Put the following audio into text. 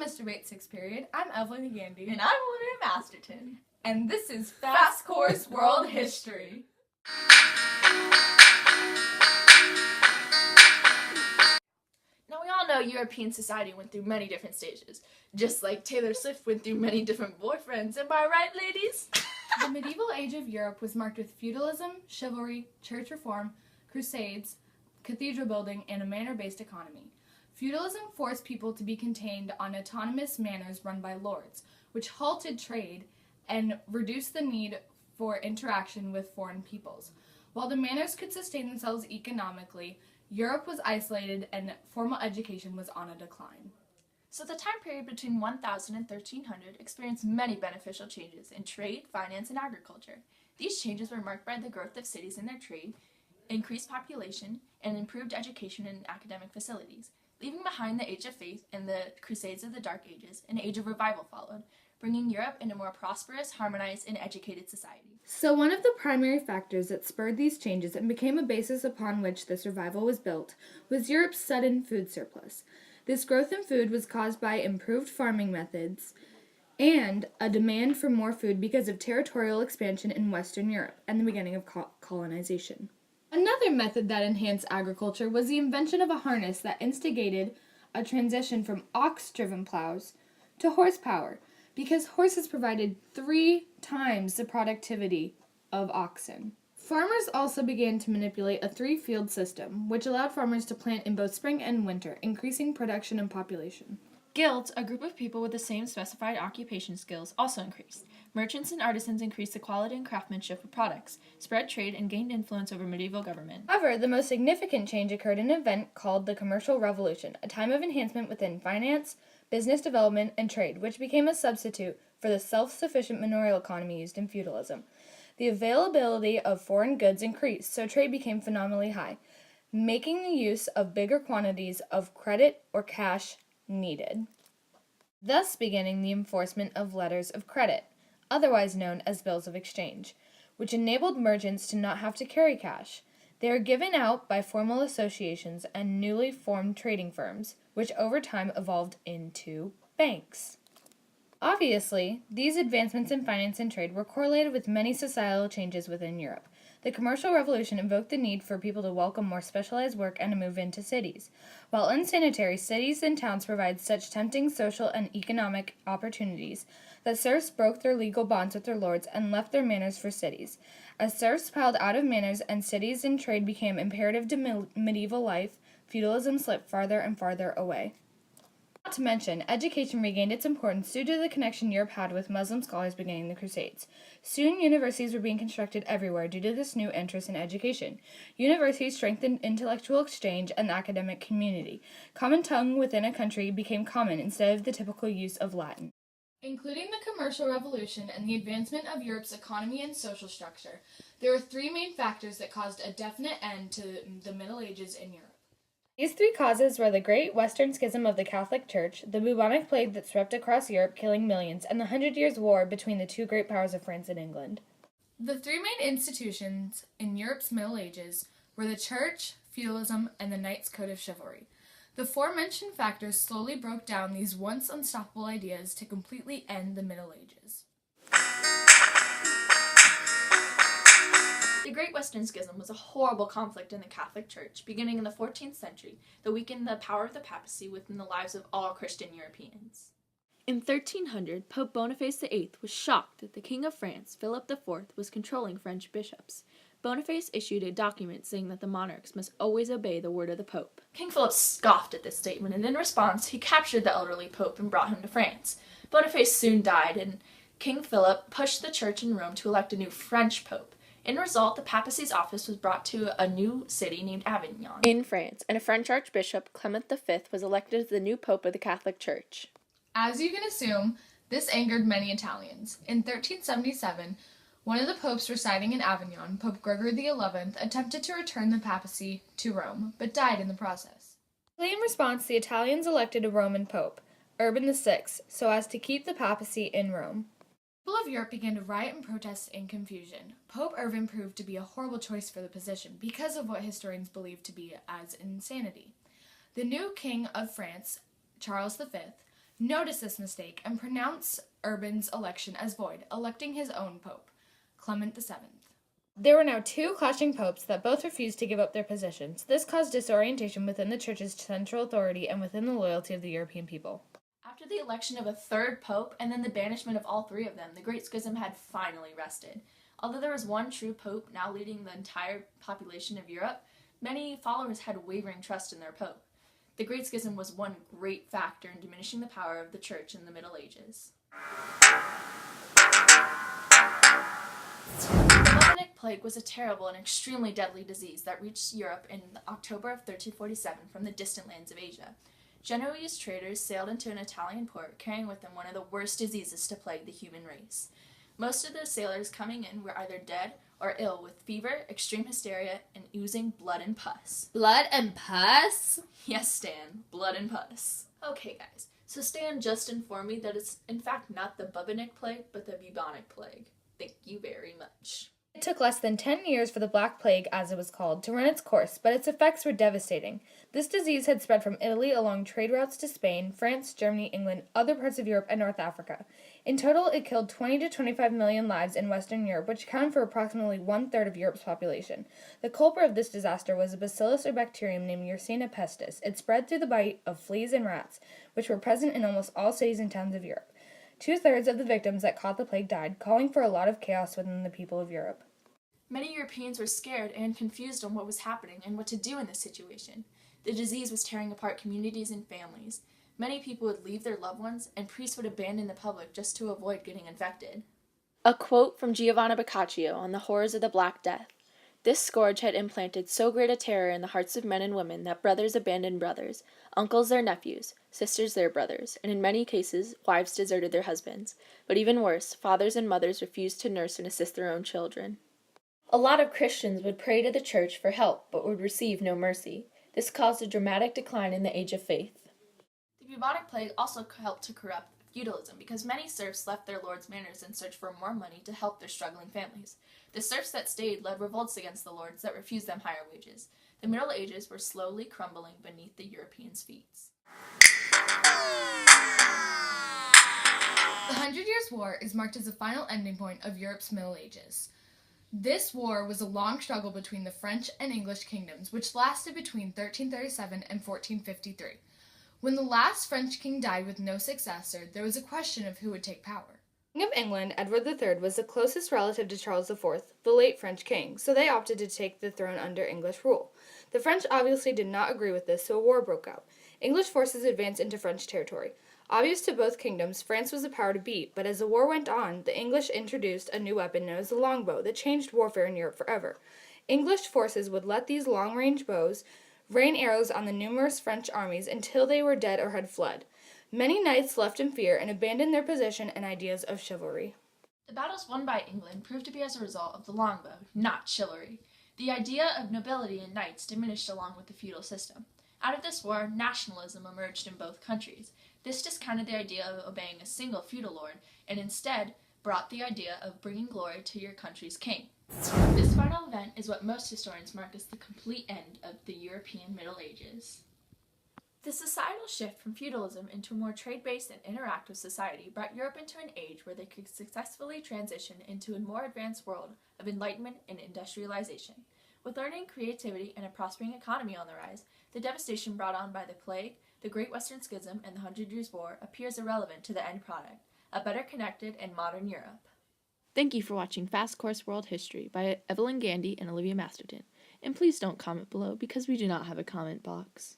Mr. Bates' Sixth Period. I'm Evelyn Gandy. And I'm Olivia Masterton. And this is Fast Course World History. Now, we all know European society went through many different stages, just like Taylor Swift went through many different boyfriends. Am I right, ladies? The medieval age of Europe was marked with feudalism, chivalry, church reform, crusades, cathedral building, and a manor-based economy. Feudalism forced people to be contained on autonomous manors run by lords, which halted trade and reduced the need for interaction with foreign peoples. While the manors could sustain themselves economically, Europe was isolated and formal education was on a decline. So the time period between 1000 and 1300 experienced many beneficial changes in trade, finance, and agriculture. These changes were marked by the growth of cities and their trade, increased population, and improved education and academic facilities. Leaving behind the Age of Faith and the Crusades of the Dark Ages, an age of revival followed, bringing Europe into a more prosperous, harmonized, and educated society. So one of the primary factors that spurred these changes and became a basis upon which this revival was built was Europe's sudden food surplus. This growth in food was caused by improved farming methods and a demand for more food because of territorial expansion in Western Europe and the beginning of colonization. Another method that enhanced agriculture was the invention of a harness that instigated a transition from ox-driven plows to horsepower, because horses provided 3 times the productivity of oxen. Farmers also began to manipulate a 3-field system, which allowed farmers to plant in both spring and winter, increasing production and population. Guilds, a group of people with the same specified occupation skills, also increased. Merchants and artisans increased the quality and craftsmanship of products, spread trade, and gained influence over medieval government. However, the most significant change occurred in an event called the Commercial Revolution, a time of enhancement within finance, business development, and trade, which became a substitute for the self-sufficient manorial economy used in feudalism. The availability of foreign goods increased, so trade became phenomenally high, making the use of bigger quantities of credit or cash needed, thus beginning the enforcement of letters of credit, otherwise known as bills of exchange, which enabled merchants to not have to carry cash. They are given out by formal associations and newly formed trading firms, which over time evolved into banks. Obviously, these advancements in finance and trade were correlated with many societal changes within Europe. The Commercial Revolution invoked the need for people to welcome more specialized work and to move into cities. While unsanitary, cities and towns provide such tempting social and economic opportunities that serfs broke their legal bonds with their lords and left their manors for cities. As serfs piled out of manors and cities and trade became imperative to medieval life, feudalism slipped farther and farther away. Not to mention, education regained its importance due to the connection Europe had with Muslim scholars beginning the Crusades. Soon, universities were being constructed everywhere due to this new interest in education. Universities strengthened intellectual exchange and the academic community. Common tongue within a country became common instead of the typical use of Latin. Including the Commercial Revolution and the advancement of Europe's economy and social structure, there were 3 main factors that caused a definite end to the Middle Ages in Europe. These 3 causes were the Great Western Schism of the Catholic Church, the bubonic plague that swept across Europe, killing millions, and the 100 Years' War between the 2 great powers of France and England. The 3 main institutions in Europe's Middle Ages were the Church, feudalism, and the Knights' Code of Chivalry. The aforementioned factors slowly broke down these once unstoppable ideas to completely end the Middle Ages. The Great Western Schism was a horrible conflict in the Catholic Church, beginning in the 14th century, that weakened the power of the papacy within the lives of all Christian Europeans. In 1300, Pope Boniface VIII was shocked that the King of France, Philip IV, was controlling French bishops. Boniface issued a document saying that the monarchs must always obey the word of the Pope. King Philip scoffed at this statement, and in response, he captured the elderly Pope and brought him to France. Boniface soon died, and King Philip pushed the Church in Rome to elect a new French Pope. In result, the papacy's office was brought to a new city named Avignon in France, and a French Archbishop, Clement V, was elected as the new Pope of the Catholic Church. As you can assume, this angered many Italians. In 1377, one of the popes residing in Avignon, Pope Gregory XI, attempted to return the papacy to Rome, but died in the process. In response, the Italians elected a Roman pope, Urban VI, so as to keep the papacy in Rome. People of Europe began to riot and protest in confusion. Pope Urban proved to be a horrible choice for the position because of what historians believe to be as insanity. The new king of France, Charles V, noticed this mistake and pronounced Urban's election as void, electing his own pope, Clement VII. There were now two clashing popes that both refused to give up their positions. This caused disorientation within the Church's central authority and within the loyalty of the European people. After the election of a third pope and then the banishment of all three of them, the Great Schism had finally rested. Although there was one true pope now leading the entire population of Europe, many followers had wavering trust in their pope. The Great Schism was one great factor in diminishing the power of the Church in the Middle Ages. The bubonic plague was a terrible and extremely deadly disease that reached Europe in October of 1347 from the distant lands of Asia. Genoese traders sailed into an Italian port carrying with them one of the worst diseases to plague the human race. Most of the sailors coming in were either dead or ill with fever, extreme hysteria, and oozing blood and pus. Blood and pus? Yes, Stan, blood and pus. Okay, guys, so Stan just informed me that it's in fact not the bubonic plague, but the bubonic plague. Thank you very much. It took less than 10 years for the Black Plague, as it was called, to run its course, but its effects were devastating. This disease had spread from Italy along trade routes to Spain, France, Germany, England, other parts of Europe, and North Africa. In total, it killed 20 to 25 million lives in Western Europe, which accounted for approximately one-third of Europe's population. The culprit of this disaster was a bacillus or bacterium named Yersinia pestis. It spread through the bite of fleas and rats, which were present in almost all cities and towns of Europe. 2/3 of the victims that caught the plague died, calling for a lot of chaos within the people of Europe. Many Europeans were scared and confused on what was happening and what to do in this situation. The disease was tearing apart communities and families. Many people would leave their loved ones, and priests would abandon the public just to avoid getting infected. A quote from Giovanna Boccaccio on the horrors of the Black Death. This scourge had implanted so great a terror in the hearts of men and women that brothers abandoned brothers, uncles their nephews, sisters their brothers, and in many cases, wives deserted their husbands. But even worse, fathers and mothers refused to nurse and assist their own children. A lot of Christians would pray to the Church for help, but would receive no mercy. This caused a dramatic decline in the age of faith. The bubonic plague also helped to corrupt feudalism because many serfs left their lords' manors in search for more money to help their struggling families. The serfs that stayed led revolts against the lords that refused them higher wages. The Middle Ages were slowly crumbling beneath the Europeans' feet. The Hundred Years' War is marked as the final ending point of Europe's Middle Ages. This war was a long struggle between the French and English kingdoms, which lasted between 1337 and 1453. When the last French king died with no successor, there was a question of who would take power. King of England, Edward III, was the closest relative to Charles IV, the late French king, so they opted to take the throne under English rule. The French obviously did not agree with this, so a war broke out. English forces advanced into French territory. Obvious to both kingdoms, France was the power to beat, but as the war went on, the English introduced a new weapon known as the longbow that changed warfare in Europe forever. English forces would let these long-range bows rain arrows on the numerous French armies until they were dead or had fled. Many knights left in fear and abandoned their position and ideas of chivalry. The battles won by England proved to be as a result of the longbow, not chivalry. The idea of nobility and knights diminished along with the feudal system. Out of this war, nationalism emerged in both countries. This discounted the idea of obeying a single feudal lord, and instead brought the idea of bringing glory to your country's king. This final event is what most historians mark as the complete end of the European Middle Ages. The societal shift from feudalism into a more trade-based and interactive society brought Europe into an age where they could successfully transition into a more advanced world of enlightenment and industrialization. With learning, creativity, and a prospering economy on the rise, the devastation brought on by the plague, the Great Western Schism, and the Hundred Years' War appears irrelevant to the end product, a better connected and modern Europe. Thank you for watching Fast Course World History by Evelyn Gandy and Olivia Masterton. And please don't comment below because we do not have a comment box.